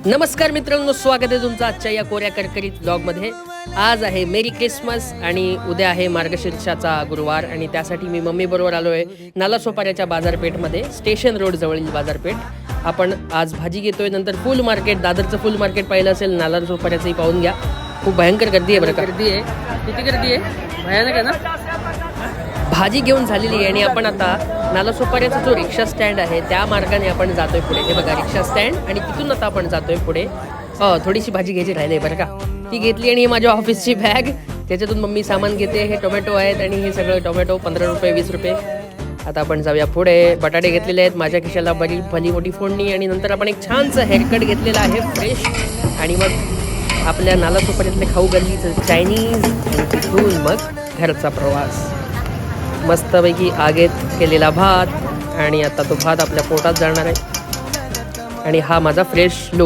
नमस्कार मित्रांनो, स्वागत आहे तुमचं आजच्या या कोऱ्या करकरीत ब्लॉगमध्ये. आज आहे मेरी क्रिसमस आणि उद्या आहे मार्गशीर्षाचा गुरुवार आणि त्यासाठी मी मम्मीबरोबर आलो आहे नालासोपाऱ्याच्या बाजारपेठमध्ये, स्टेशन रोड जवळील बाजारपेठ. आपण आज भाजी घेतोय, नंतर फुल मार्केट, दादरचं फुल मार्केट पाहिलं असेल, नालासोपाऱ्याचंही पाहून घ्या. खूप भयंकर गर्दी आहे बरं का. गर्दी आहे, किती गर्दी आहे, भयानक आहे ना. भाजी घेऊन झालेली आहे आणि आपण आता नालासोपाऱ्याचा जो रिक्षा स्टँड आहे त्या मार्गाने आपण जातोय पुढे. हे बघा रिक्षा स्टँड आणि तिथून आता आपण जातोय पुढे. थोडीशी भाजी घ्यायची राहिली बरं का, ती घेतली. आणि ही माझ्या ऑफिसची बॅग, त्याच्यातून मम्मी सामान घेते. हे टोमॅटो आहेत आणि हे सगळं टोमॅटो 15 रुपये 20 रुपये. आता आपण जाऊया पुढे. बटाटे घेतलेले आहेत, माझ्या खिशाला भली मोठी फोडणी. आणि नंतर आपण एक छानसं हेअरकट घेतलेला आहे फ्रेश. आणि मग आपल्या नालासोपाऱ्यातले खाऊ गल्लीचं चायनीज आणि तिथून मग घरचा प्रवास. मस्तपैकी आगेत केलेला भात आणि आता तो भात आपल्या पोटात जाणार आहे. आणि हा माझा फ्रेश लुक.